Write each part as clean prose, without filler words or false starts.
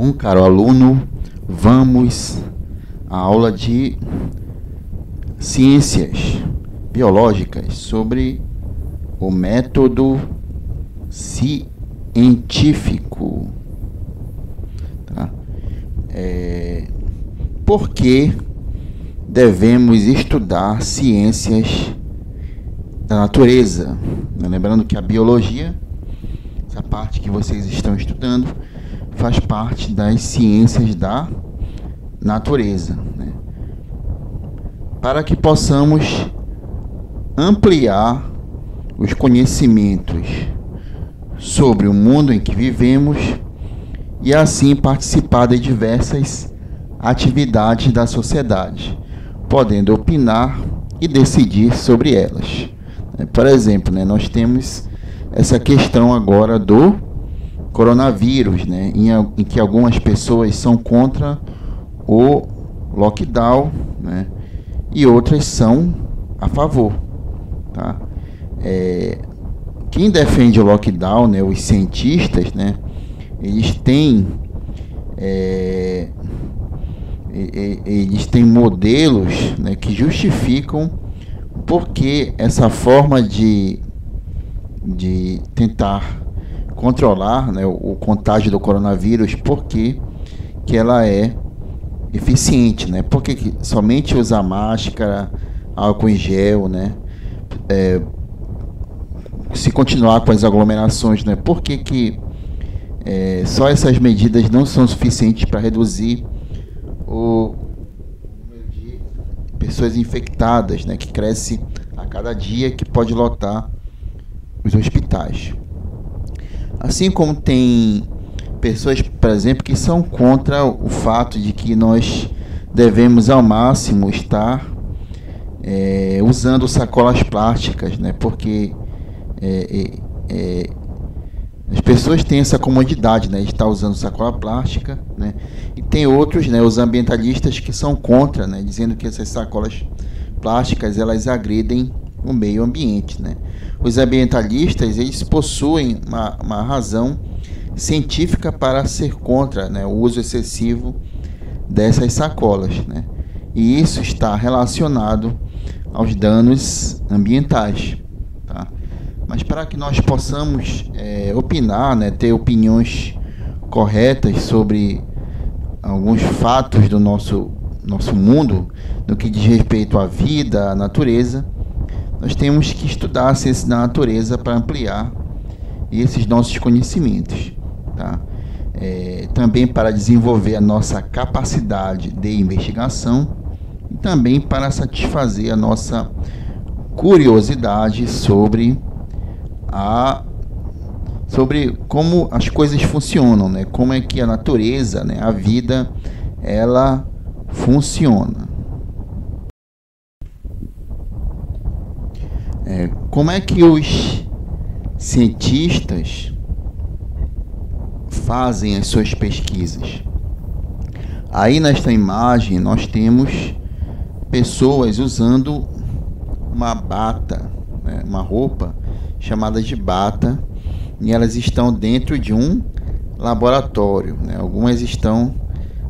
Bom, caro aluno, vamos à aula de ciências biológicas sobre o método científico. Tá? Por que devemos estudar ciências da natureza? Lembrando que a biologia, essa parte que vocês estão estudando, faz parte das ciências da natureza, né? Para que possamos ampliar os conhecimentos sobre o mundo em que vivemos e assim participar de diversas atividades da sociedade, podendo opinar e decidir sobre elas. Por exemplo, nós temos essa questão agora do coronavírus, em que algumas pessoas são contra o lockdown, e outras são a favor. Tá? Quem defende o lockdown, os cientistas, eles têm modelos, que justificam por que essa forma de tentar controlar, o contágio do coronavírus, porque que ela é eficiente, porque somente usar máscara, álcool em gel, se continuar com as aglomerações, por que só essas medidas não são suficientes para reduzir o número de pessoas infectadas, que cresce a cada dia, que pode lotar os hospitais. Assim como tem pessoas, por exemplo, que são contra o fato de que nós devemos ao máximo estar usando sacolas plásticas, porque as pessoas têm essa comodidade, de estar usando sacola plástica, e tem outros, os ambientalistas, que são contra, dizendo que essas sacolas plásticas elas agredem o meio ambiente, Os ambientalistas, eles possuem uma razão científica para ser contra, o uso excessivo dessas sacolas, e isso está relacionado aos danos ambientais, tá? Mas para que nós possamos opinar, ter opiniões corretas sobre alguns fatos do nosso mundo, no que diz respeito à vida, à natureza, nós temos que estudar a ciência da natureza para ampliar esses nossos conhecimentos, tá? Também para desenvolver a nossa capacidade de investigação e também para satisfazer a nossa curiosidade sobre como as coisas funcionam, como é que a natureza, a vida, ela funciona. Como é que os cientistas fazem as suas pesquisas? Aí nesta imagem nós temos pessoas usando uma bata, uma roupa chamada de bata, e elas estão dentro de um laboratório, Algumas estão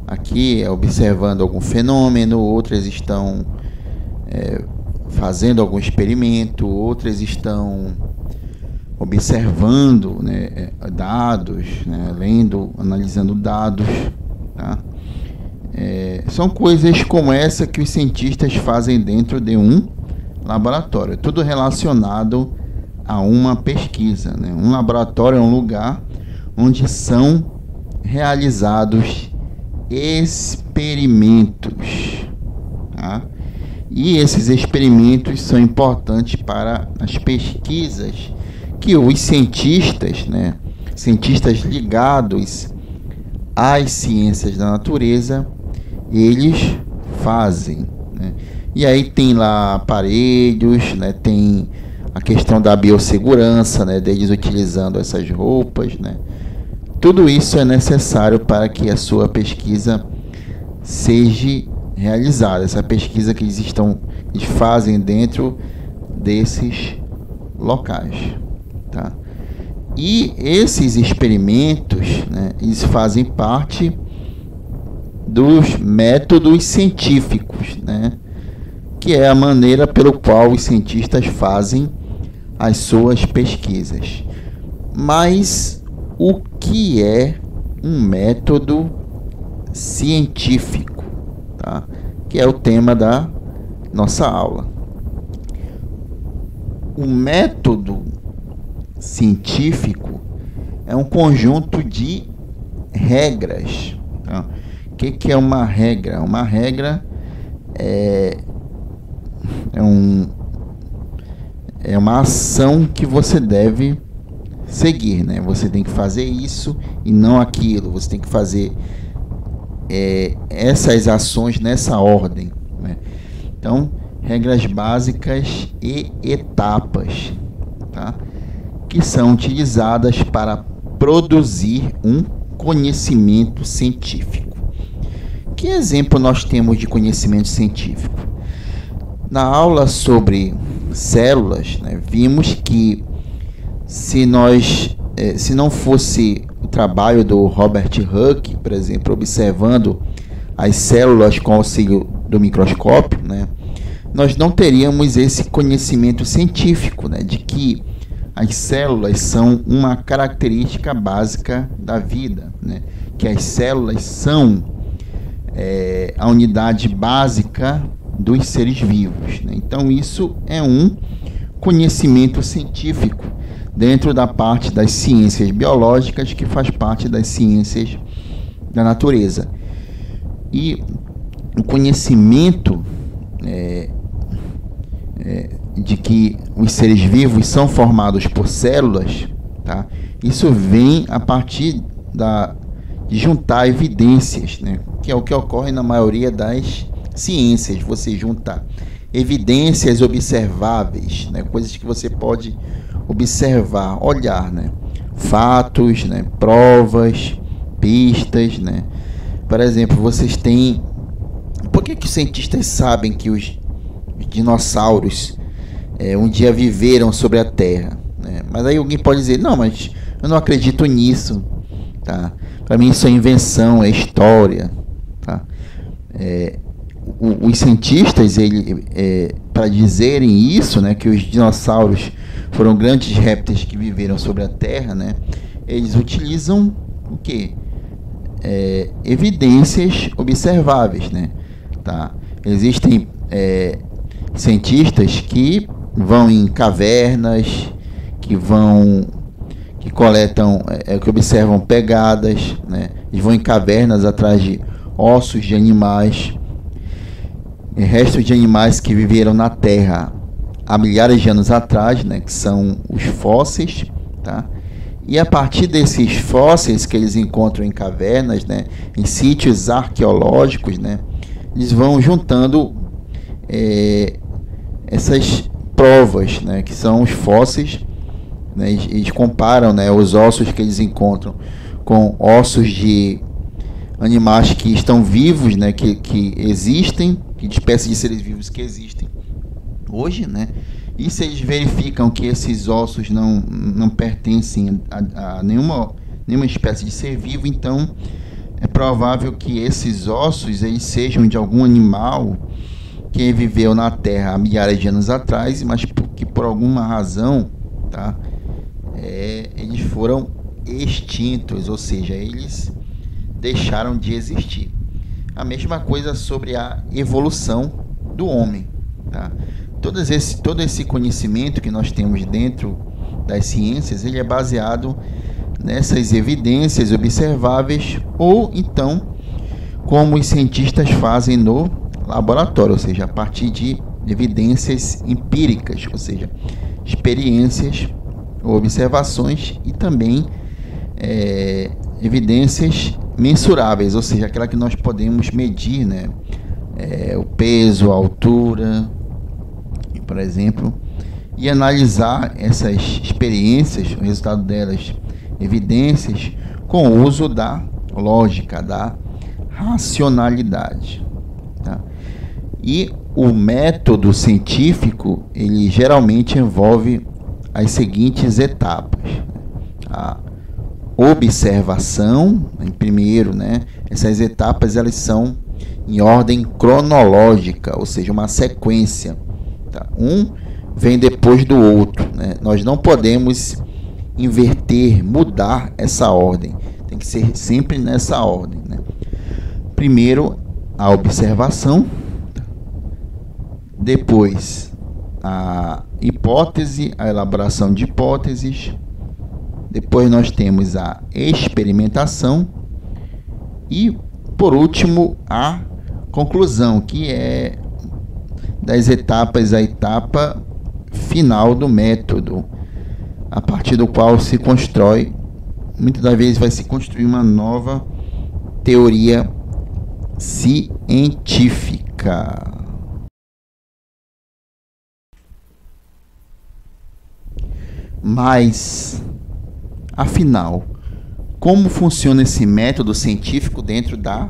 aqui observando algum fenômeno, outras estão fazendo algum experimento, outras estão observando, dados, lendo, analisando dados, tá? São coisas como essa que os cientistas fazem dentro de um laboratório, tudo relacionado a uma pesquisa, Um laboratório é um lugar onde são realizados experimentos, tá? E esses experimentos são importantes para as pesquisas que os cientistas, cientistas ligados às ciências da natureza, eles fazem, E aí tem lá aparelhos, tem a questão da biossegurança, deles utilizando essas roupas, Tudo isso é necessário para que a sua pesquisa seja realizada, essa pesquisa que eles fazem dentro desses locais, tá? E esses experimentos, né, eles fazem parte dos métodos científicos, né, que é a maneira pelo qual os cientistas fazem as suas pesquisas. Mas o que é um método científico, tá? Que é o tema da nossa aula. O método científico é um conjunto de regras. Tá? O que é uma regra? Uma regra é uma ação que você deve seguir, né? Você tem que fazer isso e não aquilo. Você tem que fazer essas ações nessa ordem, né? Então, regras básicas e etapas, tá? Que são utilizadas para produzir um conhecimento científico. Que exemplo nós temos de conhecimento científico? Na aula sobre células, né, vimos que se não fosse o trabalho do Robert Hooke, por exemplo, observando as células com auxílio do microscópio, né, nós não teríamos esse conhecimento científico, né, de que as células são uma característica básica da vida, né, que as células são a unidade básica dos seres vivos, né? Então isso é um conhecimento científico dentro da parte das ciências biológicas, que faz parte das ciências da natureza. E o conhecimento de que os seres vivos são formados por células, tá? Isso vem a partir de juntar evidências, né? Que é o que ocorre na maioria das ciências. Você junta evidências observáveis, né? Coisas que você pode observar, olhar, né? Fatos, né? Provas, pistas, né? Por exemplo, vocês têm... Por que os cientistas sabem que os dinossauros um dia viveram sobre a Terra, né? Mas aí alguém pode dizer, não, mas eu não acredito nisso, tá? Para mim isso é invenção, é história, tá? Os cientistas, para dizerem isso, né, que os dinossauros foram grandes répteis que viveram sobre a Terra, né, eles utilizam o quê? Evidências observáveis, né? Tá? Existem cientistas que vão em cavernas, que coletam, que observam pegadas, né? Eles vão em cavernas atrás de ossos de animais, restos de animais que viveram na Terra há milhares de anos atrás, né? Que são os fósseis, tá? E a partir desses fósseis que eles encontram em cavernas, né? Em sítios arqueológicos, né? Eles vão juntando essas provas, né? Que são os fósseis, né? Eles comparam, né, os ossos que eles encontram com ossos de animais que estão vivos, né, que existem, que de espécies de seres vivos que existem hoje, né? E se eles verificam que esses ossos não pertencem a nenhuma espécie de ser vivo, então é provável que esses ossos eles sejam de algum animal que viveu na Terra há milhares de anos atrás, mas que por alguma razão, tá? Eles foram extintos, ou seja, eles deixaram de existir. A mesma coisa sobre a evolução do homem, tá? Todo esse conhecimento que nós temos dentro das ciências, ele é baseado nessas evidências observáveis, ou então como os cientistas fazem no laboratório, ou seja, a partir de evidências empíricas, ou seja, experiências ou observações, e também evidências mensuráveis, ou seja, aquela que nós podemos medir, né? O peso, a altura, por exemplo, e analisar essas experiências, o resultado delas, evidências, com o uso da lógica, da racionalidade, tá? E o método científico, ele geralmente envolve as seguintes etapas. a observação, em primeiro, né? Essas etapas elas são em ordem cronológica, ou seja, uma sequência, tá? Um vem depois do outro, né? Nós não podemos inverter, mudar essa ordem, tem que ser sempre nessa ordem, né? Primeiro a observação, depois a hipótese, a elaboração de hipóteses, depois nós temos a experimentação e, por último, a conclusão, que é das etapas, a etapa final do método, a partir do qual se constrói, muitas das vezes vai se construir uma nova teoria científica. Mas, afinal, como funciona esse método científico dentro da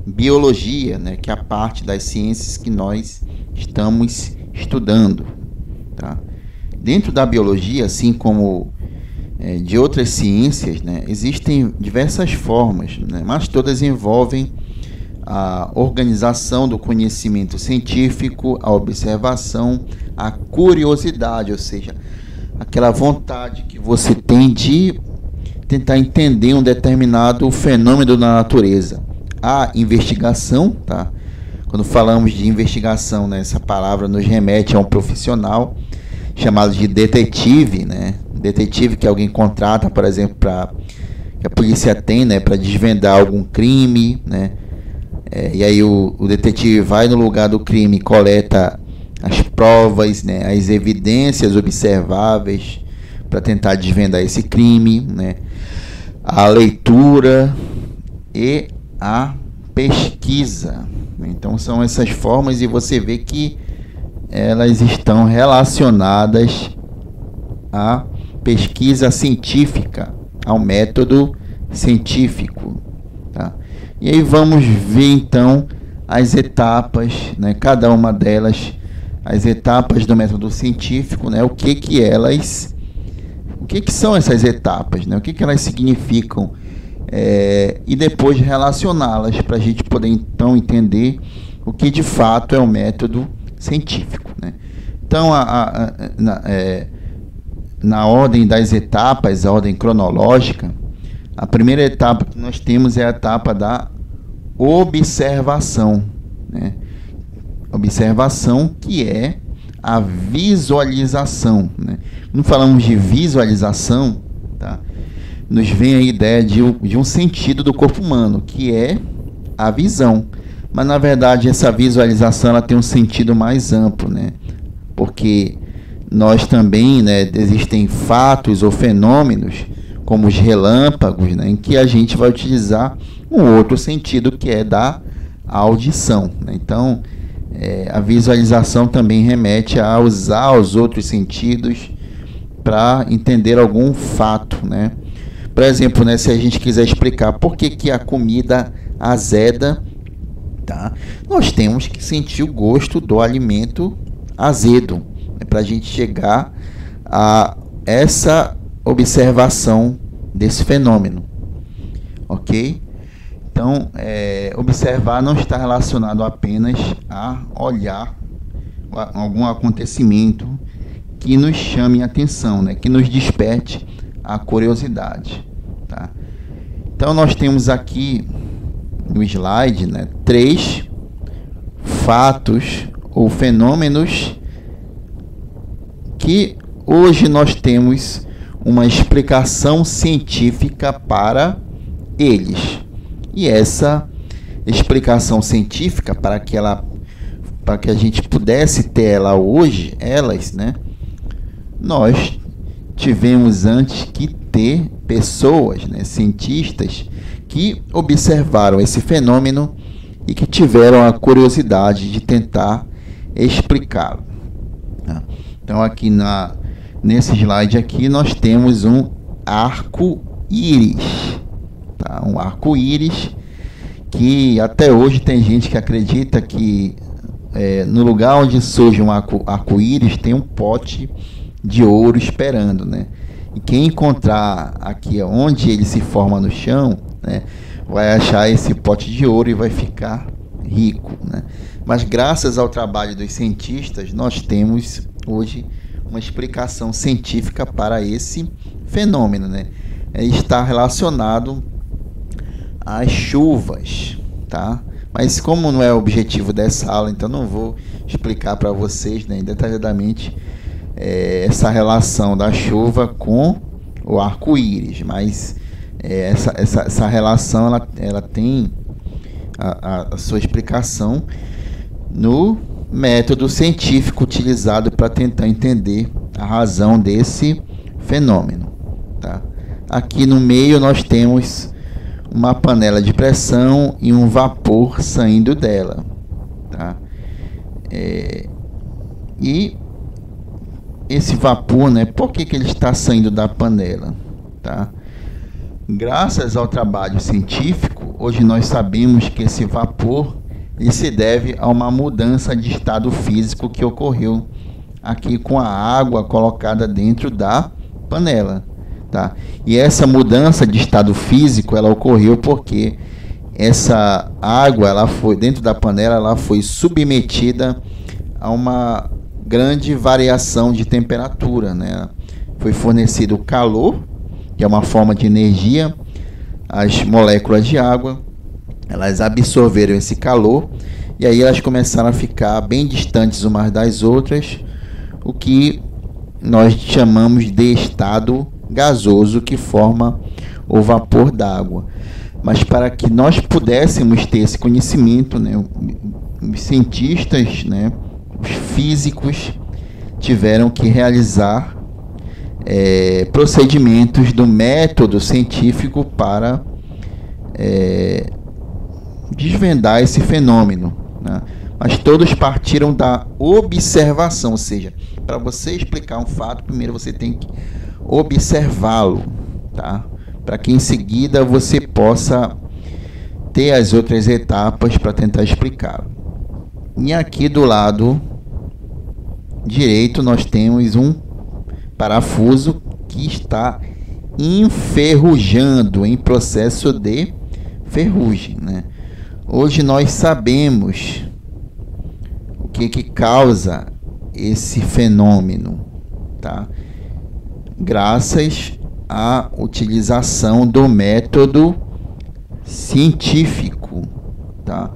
biologia, né, que é a parte das ciências que nós estamos estudando, tá? Dentro da biologia, assim como de outras ciências, né, existem diversas formas, né, mas todas envolvem a organização do conhecimento científico, a observação, a curiosidade, ou seja, aquela vontade que você tem de tentar entender um determinado fenômeno da natureza. A investigação, tá? Quando falamos de investigação, né, essa palavra nos remete a um profissional chamado de detetive, né? Detetive que alguém contrata, por exemplo, que a polícia tem, né, para desvendar algum crime, né? E aí o detetive vai no lugar do crime, coleta as provas, né, as evidências observáveis para tentar desvendar esse crime, né? A leitura e a pesquisa. Então são essas formas, e você vê que elas estão relacionadas à pesquisa científica, ao método científico, tá? E aí vamos ver então as etapas, né, cada uma delas, as etapas do método científico, né, o que são essas etapas, né, o que elas significam, e depois relacioná-las para a gente poder então entender o que de fato é o método científico, né? Então, na ordem das etapas, a ordem cronológica, a primeira etapa que nós temos é a etapa da observação, né? Observação, que é a visualização, né? Quando falamos de visualização, tá, nos vem a ideia de um sentido do corpo humano, que é a visão. Mas, na verdade, essa visualização ela tem um sentido mais amplo, né? Porque nós também, né, existem fatos ou fenômenos, como os relâmpagos, né, em que a gente vai utilizar um outro sentido, que é da audição, né? Então, a visualização também remete a usar os outros sentidos para entender algum fato, né? Por exemplo, né, se a gente quiser explicar por que a comida azeda, tá, nós temos que sentir o gosto do alimento azedo, né, para a gente chegar a essa observação desse fenômeno, ok? Então, observar não está relacionado apenas a olhar algum acontecimento que nos chame a atenção, né, que nos desperte a curiosidade, tá? Então, nós temos aqui no slide, né, 3 fatos ou fenômenos que hoje nós temos uma explicação científica para eles. E essa explicação científica, para que a gente pudesse ter ela hoje, né, nós tivemos antes que ter pessoas, né, cientistas, que observaram esse fenômeno e que tiveram a curiosidade de tentar explicá-lo. Então, aqui nesse slide aqui, nós temos um arco-íris, tá? Um arco-íris que até hoje tem gente que acredita que no lugar onde surge um arco-íris tem um pote de ouro esperando, né? E quem encontrar aqui onde ele se forma no chão, né, vai achar esse pote de ouro e vai ficar rico, né? Mas graças ao trabalho dos cientistas, nós temos hoje uma explicação científica para esse fenômeno, né? Está relacionado às chuvas, tá? Mas como não é o objetivo dessa aula, então não vou explicar para vocês, né, detalhadamente essa relação da chuva com o arco-íris, mas essa relação ela tem a sua explicação no método científico utilizado para tentar entender a razão desse fenômeno, tá? Aqui no meio nós temos uma panela de pressão e um vapor saindo dela, tá? E esse vapor, né, por que ele está saindo da panela, tá? Graças ao trabalho científico, hoje nós sabemos que esse vapor ele se deve a uma mudança de estado físico que ocorreu aqui com a água colocada dentro da panela, tá? E essa mudança de estado físico ela ocorreu porque essa água ela foi dentro da panela, ela foi submetida a uma grande variação de temperatura, né? Foi fornecido calor, que é uma forma de energia. As moléculas de água, elas absorveram esse calor e aí elas começaram a ficar bem distantes umas das outras, o que nós chamamos de estado gasoso, que forma o vapor d'água. Mas para que nós pudéssemos ter esse conhecimento, né, os cientistas, né, os físicos tiveram que realizar procedimentos do método científico para desvendar esse fenômeno, né? Mas todos partiram da observação, ou seja, para você explicar um fato, primeiro você tem que observá-lo, tá? Para que em seguida você possa ter as outras etapas para tentar explicá-lo. E aqui do lado direito nós temos um parafuso que está enferrujando, em processo de ferrugem, né? Hoje nós sabemos o que causa esse fenômeno, tá? Graças à utilização do método científico, tá?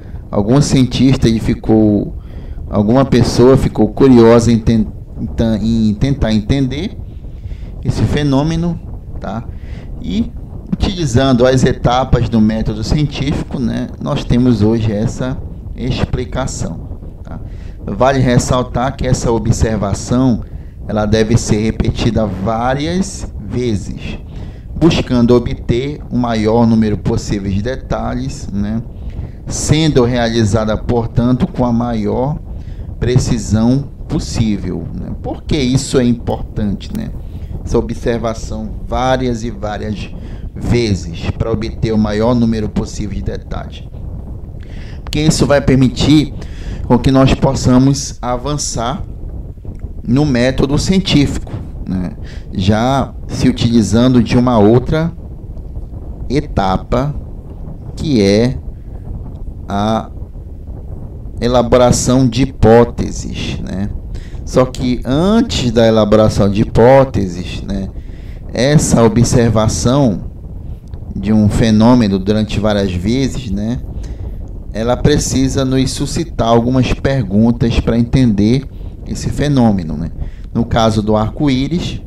Alguma pessoa ficou curiosa em tentar entender esse fenômeno, tá? E utilizando as etapas do método científico, né, nós temos hoje essa explicação, tá? Vale ressaltar que essa observação ela deve ser repetida várias vezes, buscando obter o maior número possível de detalhes, né, sendo realizada, portanto, com a maior precisão possível, né? Por que isso é importante, né? Essa observação várias e várias vezes para obter o maior número possível de detalhes, porque isso vai permitir com que nós possamos avançar no método científico, né? Já se utilizando de uma outra etapa, que é a elaboração de hipóteses, né? Só que antes da elaboração de hipóteses, né, essa observação de um fenômeno durante várias vezes, né, ela precisa nos suscitar algumas perguntas para entender esse fenômeno, né? No caso do arco-íris,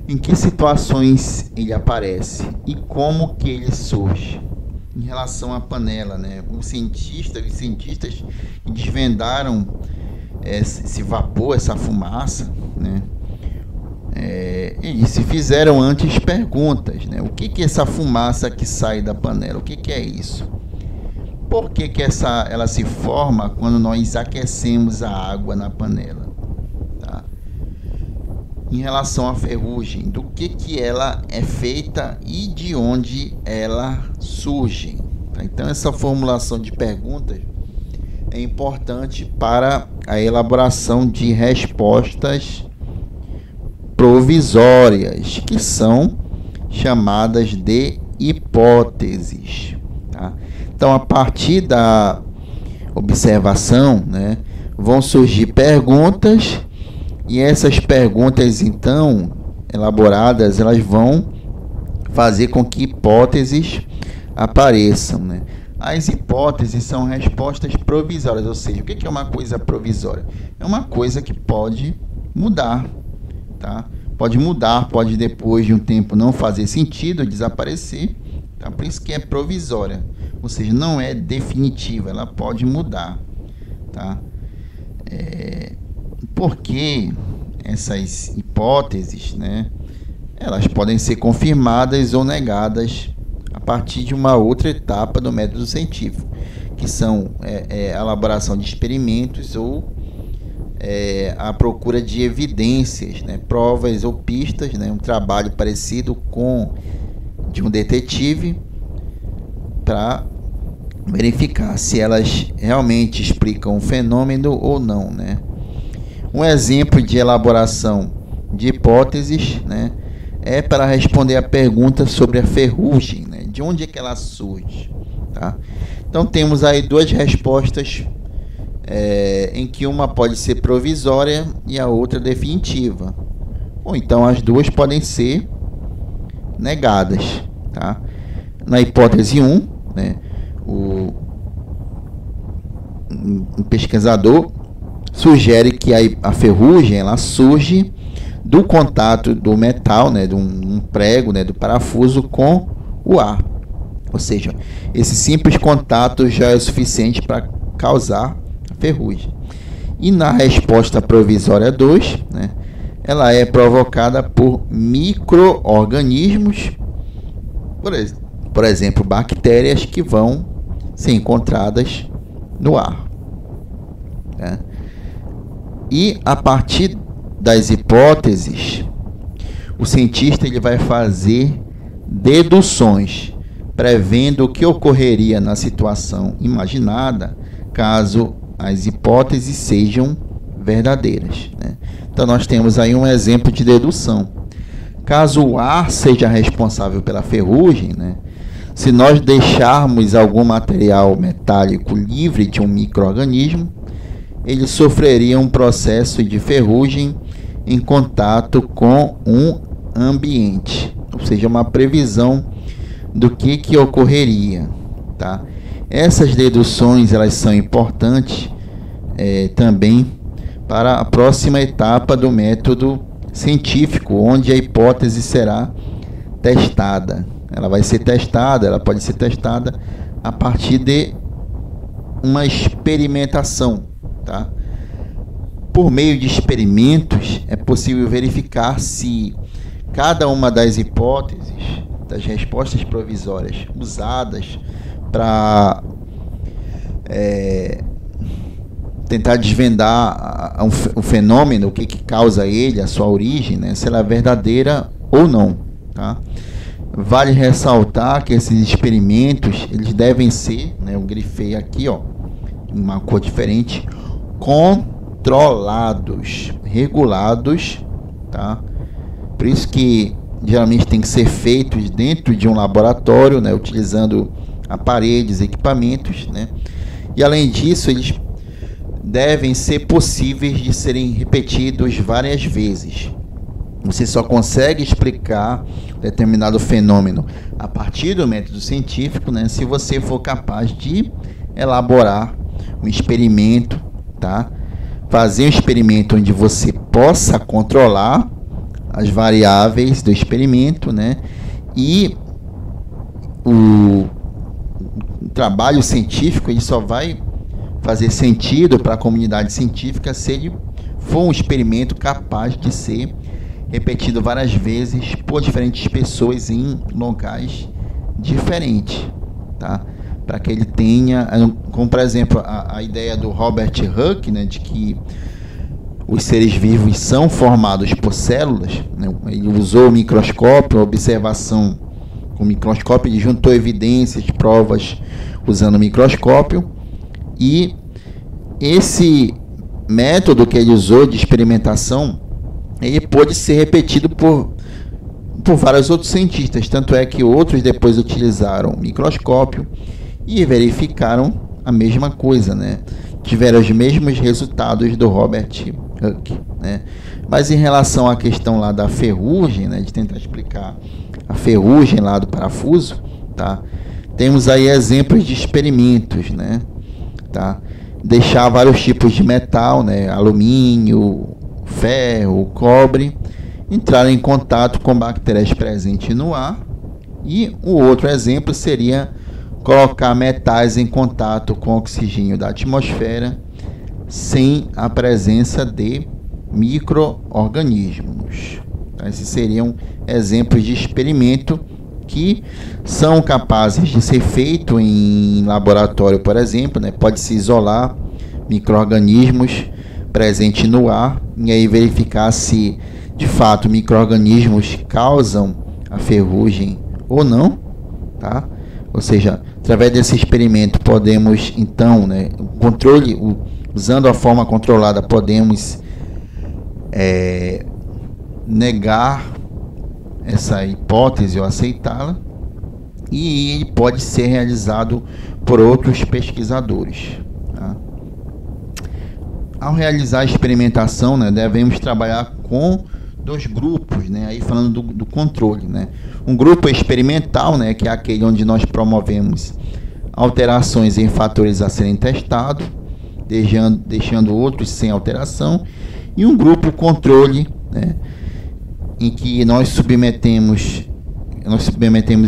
em que situações ele aparece e como que ele surge? Em relação à panela, né, os cientistas desvendaram esse vapor, essa fumaça, né? E se fizeram antes perguntas, né? O que é essa fumaça que sai da panela? O que é isso? Por que ela se forma quando nós aquecemos a água na panela? Tá? Em relação à ferrugem, do que ela é feita e de onde ela surge? Tá? Então, essa formulação de perguntas é importante para a elaboração de respostas provisórias, que são chamadas de hipóteses. Tá? Então, a partir da observação, né, vão surgir perguntas, e essas perguntas, então, elaboradas, elas vão fazer com que hipóteses apareçam, né? As hipóteses são respostas provisórias, ou seja, o que é uma coisa provisória? É uma coisa que pode mudar, tá? Pode mudar, pode depois de um tempo não fazer sentido, desaparecer, tá? Por isso que é provisória, ou seja, não é definitiva, ela pode mudar, tá? Porque essas hipóteses, né, elas podem ser confirmadas ou negadas a partir de uma outra etapa do método científico, que são a elaboração de experimentos ou a procura de evidências, né, provas ou pistas, né, um trabalho parecido com de um detetive para verificar se elas realmente explicam um fenômeno ou não, né? Um exemplo de elaboração de hipóteses, né, é para responder a pergunta sobre a ferrugem, né? De onde é que ela surge, tá? Então temos aí duas respostas em que uma pode ser provisória e a outra definitiva, ou então as duas podem ser negadas, tá? Na hipótese 1, né, o pesquisador sugere que a ferrugem ela surge do contato do metal, né, de um prego, né, do parafuso com o ar. Ou seja, esse simples contato já é suficiente para causar a ferrugem. E na resposta provisória 2, né, ela é provocada por micro-organismos, por exemplo, bactérias que vão ser encontradas no ar, né? E a partir das hipóteses, o cientista ele vai fazer deduções, prevendo o que ocorreria na situação imaginada, caso as hipóteses sejam verdadeiras, né? Então nós temos aí um exemplo de dedução. Caso o ar seja responsável pela ferrugem, né, se nós deixarmos algum material metálico livre de um micro-organismo, ele sofreria um processo de ferrugem em contato com um ambiente, ou seja, uma previsão do que ocorreria, tá? Essas deduções elas são importantes também para a próxima etapa do método científico, onde a hipótese será testada. Ela vai ser testada, ela pode ser testada a partir de uma experimentação, tá? Por meio de experimentos é possível verificar se cada uma das hipóteses, das respostas provisórias usadas para tentar desvendar o fenômeno, o que causa ele, a sua origem, né, se ela é verdadeira ou não, tá? Vale ressaltar que esses experimentos eles devem ser, né, eu grifei aqui, ó, em uma cor diferente, controlados, regulados, tá? Por isso que geralmente tem que ser feitos dentro de um laboratório, né, utilizando aparelhos, equipamentos, né? E além disso, eles devem ser possíveis de serem repetidos várias vezes. Você só consegue explicar determinado fenômeno a partir do método científico, né, se você for capaz de elaborar um experimento, tá? Fazer um experimento onde você possa controlar as variáveis do experimento, né? E o trabalho científico ele só vai fazer sentido para a comunidade científica se ele for um experimento capaz de ser repetido várias vezes por diferentes pessoas em locais diferentes, tá? Para que ele tenha, como por exemplo a ideia do Robert Hooke, né, de que os seres vivos são formados por células, né? Ele usou o microscópio, a observação com o microscópio, ele juntou evidências, provas usando o microscópio, e esse método que ele usou de experimentação ele pôde ser repetido por vários outros cientistas, tanto é que outros depois utilizaram microscópio e verificaram a mesma coisa, né? Tiveram os mesmos resultados do Robert Hooke, né? Mas em relação à questão lá da ferrugem, né, de tentar explicar a ferrugem lá do parafuso, tá? Temos aí exemplos de experimentos, né? Tá? Deixar vários tipos de metal, né? Alumínio, ferro, cobre, entrar em contato com bactérias presentes no ar. E o outro exemplo seria colocar metais em contato com oxigênio da atmosfera sem a presença de micro-organismos. Esses seriam exemplos de experimento que são capazes de ser feito em laboratório, por exemplo, né? Pode-se isolar micro-organismos presentes no ar e aí verificar se de fato micro-organismos causam a ferrugem ou não, tá? Ou seja, através desse experimento podemos então, né, usando a forma controlada, podemos negar essa hipótese ou aceitá-la, e ele pode ser realizado por outros pesquisadores, tá? Ao realizar a experimentação, né, devemos trabalhar com dois grupos, né, aí falando do controle, né? Um grupo experimental, né, que é aquele onde nós promovemos alterações em fatores a serem testados, deixando outros sem alteração, e um grupo controle, né, em que nós submetemos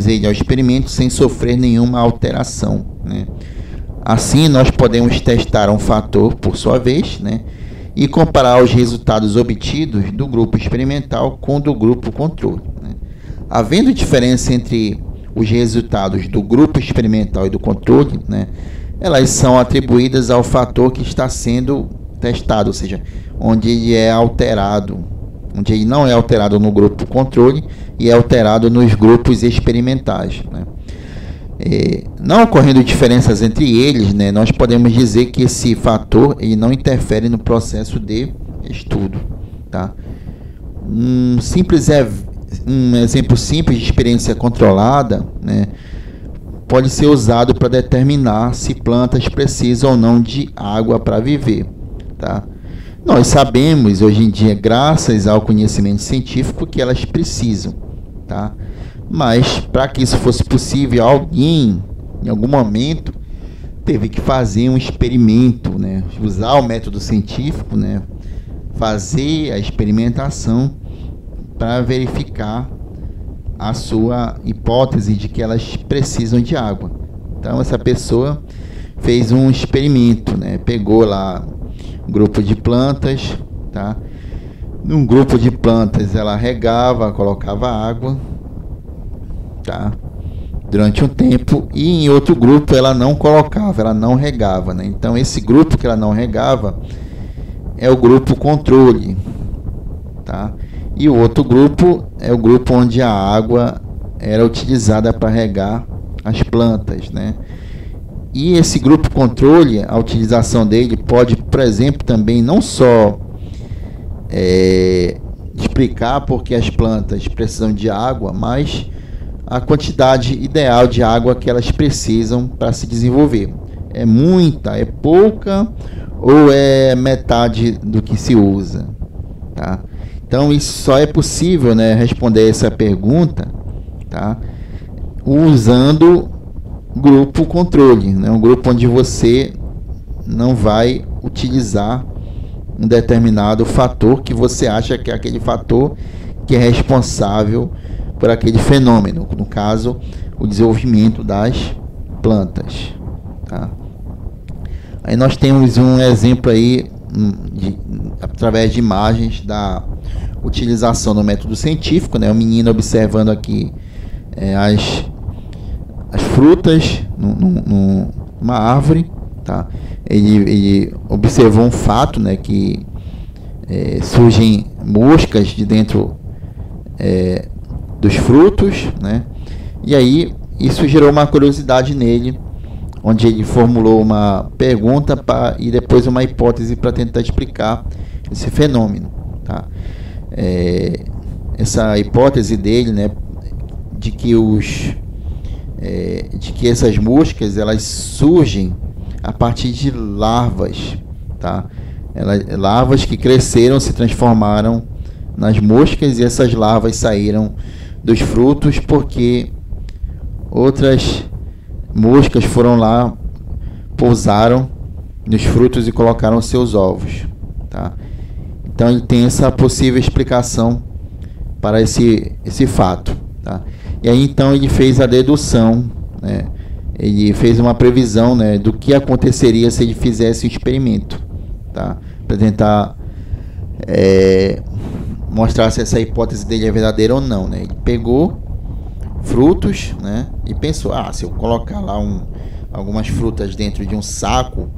ele ao experimento sem sofrer nenhuma alteração, né? Assim, nós podemos testar um fator por sua vez, né, e comparar os resultados obtidos do grupo experimental com o do grupo controle, né? Havendo diferença entre os resultados do grupo experimental e do controle, né, elas são atribuídas ao fator que está sendo testado, ou seja, onde ele é alterado, onde ele não é alterado no grupo controle e é alterado nos grupos experimentais, né? Não ocorrendo diferenças entre eles, né, nós podemos dizer que esse fator ele não interfere no processo de estudo, tá? Um exemplo simples de experiência controlada, né, pode ser usado para determinar se plantas precisam ou não de água para viver, tá? Nós sabemos hoje em dia, graças ao conhecimento científico, que elas precisam, tá? Mas para que isso fosse possível, alguém, em algum momento, teve que fazer um experimento, né? Usar o método científico, né? Fazer a experimentação para verificar a sua hipótese de que elas precisam de água. Então, essa pessoa fez um experimento, né? Pegou lá um grupo de plantas, tá? Num grupo de plantas ela regava, colocava água, tá? Durante um tempo, e em outro grupo ela não colocava, ela não regava, né? Então esse grupo que ela não regava é o grupo controle, tá? E o outro grupo é o grupo onde a água era utilizada para regar as plantas, né? E esse grupo controle, a utilização dele pode, por exemplo, também não só explicar porque as plantas precisam de água, mas a quantidade ideal de água que elas precisam para se desenvolver. É muita, é pouca ou é metade do que se usa, tá? Então isso só é possível, né, responder essa pergunta, tá, usando grupo controle, né, um grupo onde você não vai utilizar um determinado fator que você acha que é aquele fator que é responsável por aquele fenômeno, no caso, o desenvolvimento das plantas, tá? Aí nós temos um exemplo aí, através de imagens da utilização do método científico, né? O menino observando aqui as frutas numa árvore, tá? Ele observou um fato, né, que surgem moscas de dentro dos frutos, né? E aí isso gerou uma curiosidade nele, onde ele formulou uma pergunta e depois uma hipótese para tentar explicar esse fenômeno, tá? essa hipótese dele, né, de que essas moscas elas surgem a partir de larvas, tá? Larvas que cresceram, se transformaram nas moscas, e essas larvas saíram dos frutos porque outras moscas foram lá, pousaram nos frutos e colocaram seus ovos, tá? Então ele tem essa possível explicação para esse fato, tá? E aí então ele fez a dedução, né? Ele fez uma previsão, né, do que aconteceria se ele fizesse o experimento, tá? Para tentar mostrar se essa hipótese dele é verdadeira ou não, né? Ele pegou frutos, né, e pensou: se eu colocar lá algumas frutas dentro de um saco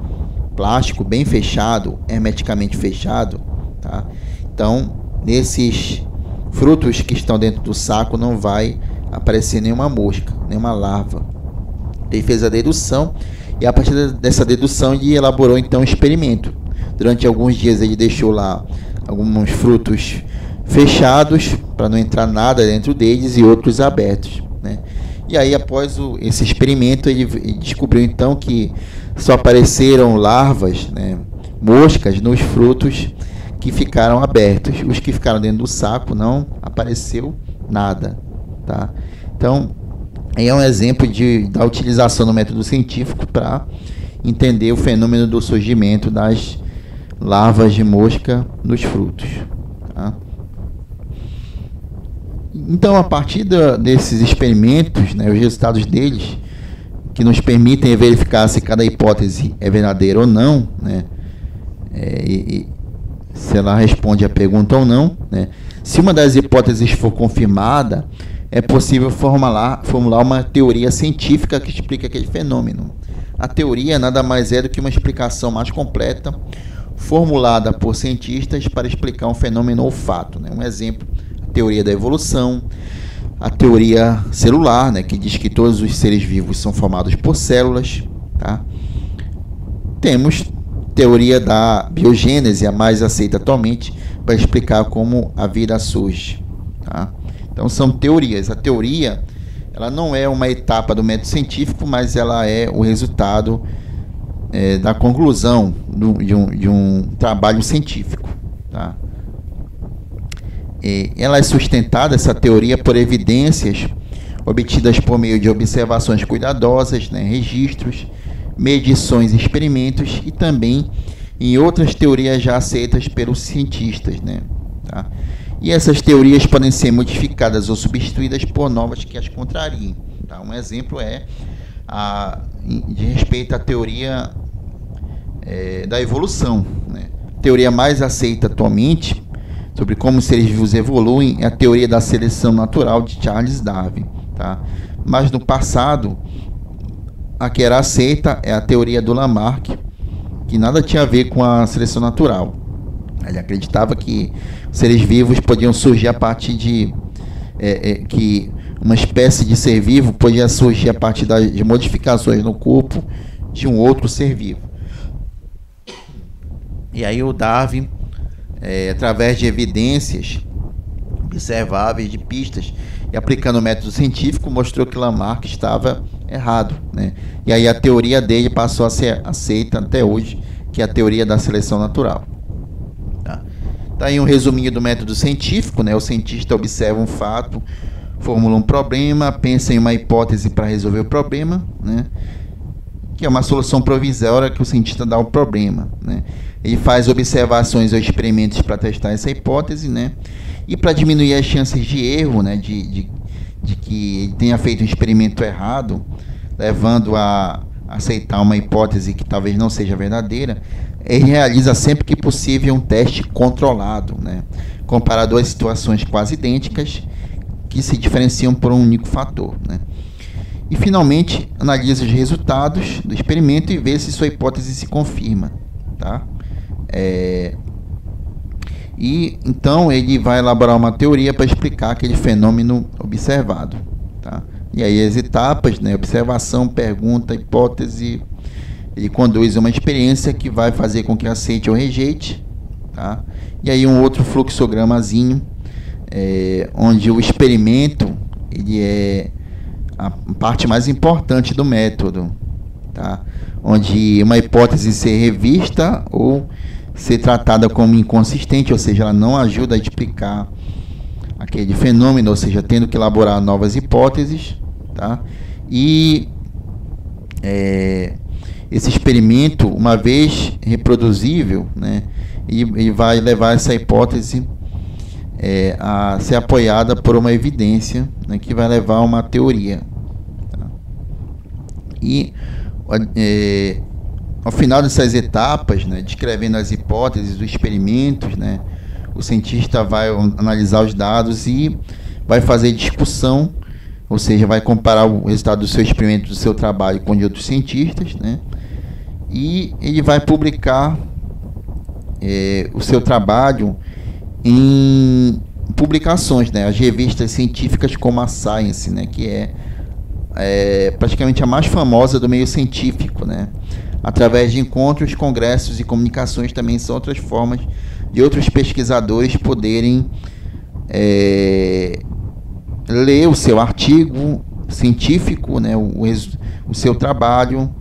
plástico bem fechado, hermeticamente fechado, tá? Então, nesses frutos que estão dentro do saco não vai aparecer nenhuma mosca, nenhuma larva. Ele fez a dedução, e a partir dessa dedução ele elaborou então um experimento. Durante alguns dias ele deixou lá alguns frutos fechados para não entrar nada dentro deles e outros abertos, né? E aí, após esse experimento, ele descobriu então que só apareceram larvas, né, moscas, nos frutos que ficaram abertos. Os que ficaram dentro do saco não apareceu nada, tá? Então, aí é um exemplo da utilização do método científico para entender o fenômeno do surgimento das larvas de mosca nos frutos, tá? Então, a partir desses experimentos, né, os resultados deles, que nos permitem verificar se cada hipótese é verdadeira ou não, né, e se ela responde a pergunta ou não, né, se uma das hipóteses for confirmada, é possível formular uma teoria científica que explica aquele fenômeno. A teoria nada mais é do que uma explicação mais completa, formulada por cientistas para explicar um fenômeno ou fato, né? Um exemplo: a teoria da evolução, a teoria celular, né, que diz que todos os seres vivos são formados por células, tá? Temos teoria da biogênese, a mais aceita atualmente, para explicar como a vida surge, tá? Então são teorias. A teoria, ela não é uma etapa do método científico, mas ela é o resultado da conclusão de um trabalho científico, tá? Ela é sustentada, essa teoria, por evidências obtidas por meio de observações cuidadosas, né, registros, medições e experimentos, e também em outras teorias já aceitas pelos cientistas, né, tá? E essas teorias podem ser modificadas ou substituídas por novas que as contrariem, tá? Um exemplo de respeito à teoria da evolução, né? A teoria mais aceita atualmente sobre como os seres vivos evoluem é a teoria da seleção natural de Charles Darwin, tá? Mas no passado, a que era aceita é a teoria do Lamarck, que nada tinha a ver com a seleção natural. Ele acreditava que seres vivos podiam surgir a partir que uma espécie de ser vivo podia surgir a partir de modificações no corpo de um outro ser vivo. E aí o Darwin, através de evidências observáveis, de pistas, e aplicando o método científico, mostrou que Lamarck estava errado, né? E aí a teoria dele passou a ser aceita até hoje, que é a teoria da seleção natural. Tá aí um resuminho do método científico, né? O cientista observa um fato, formula um problema, pensa em uma hipótese para resolver o problema, né? Que é uma solução provisória que o cientista dá ao problema, né? Ele faz observações ou experimentos para testar essa hipótese, né? E para diminuir as chances de erro, né? De que ele tenha feito um experimento errado, levando a aceitar uma hipótese que talvez não seja verdadeira, ele realiza sempre que possível um teste controlado, né? Comparado a situações quase idênticas que se diferenciam por um único fator, né? E finalmente analisa os resultados do experimento e vê se sua hipótese se confirma, tá? E então ele vai elaborar uma teoria para explicar aquele fenômeno observado, tá? E aí as etapas, né? Observação, pergunta, hipótese. Ele conduz uma experiência que vai fazer com que aceite ou rejeite, tá? E aí um outro fluxogramazinho, onde o experimento ele é a parte mais importante do método, tá? Onde uma hipótese ser revista ou ser tratada como inconsistente, ou seja, ela não ajuda a explicar aquele fenômeno, ou seja, tendo que elaborar novas hipóteses, tá? E esse experimento, uma vez reproduzível, né, e vai levar essa hipótese a ser apoiada por uma evidência, né, que vai levar a uma teoria. Tá? E ao final dessas etapas, né, descrevendo as hipóteses dos experimentos, né, o cientista vai analisar os dados e vai fazer discussão, ou seja, vai comparar o resultado do seu experimento, do seu trabalho com o de outros cientistas, né, e ele vai publicar o seu trabalho em publicações, né, as revistas científicas como a Science, né, que é praticamente a mais famosa do meio científico, né, através de encontros, congressos e comunicações também são outras formas de outros pesquisadores poderem ler o seu artigo científico, né, o seu trabalho,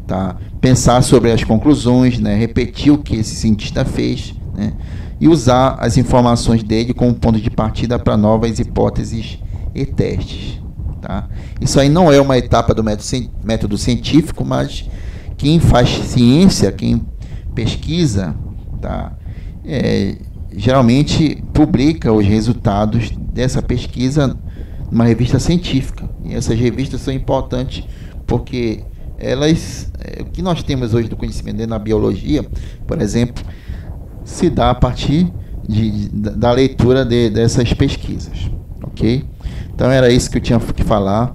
tá, pensar sobre as conclusões, né, repetir o que esse cientista fez, né, e usar as informações dele como ponto de partida para novas hipóteses e testes. Tá? Isso aí não é uma etapa do método científico, mas quem faz ciência, quem pesquisa, tá, geralmente publica os resultados dessa pesquisa numa revista científica. E essas revistas são importantes porque o que nós temos hoje do conhecimento na biologia, por exemplo, se dá a partir da leitura dessas pesquisas, ok? Então era isso que eu tinha que falar.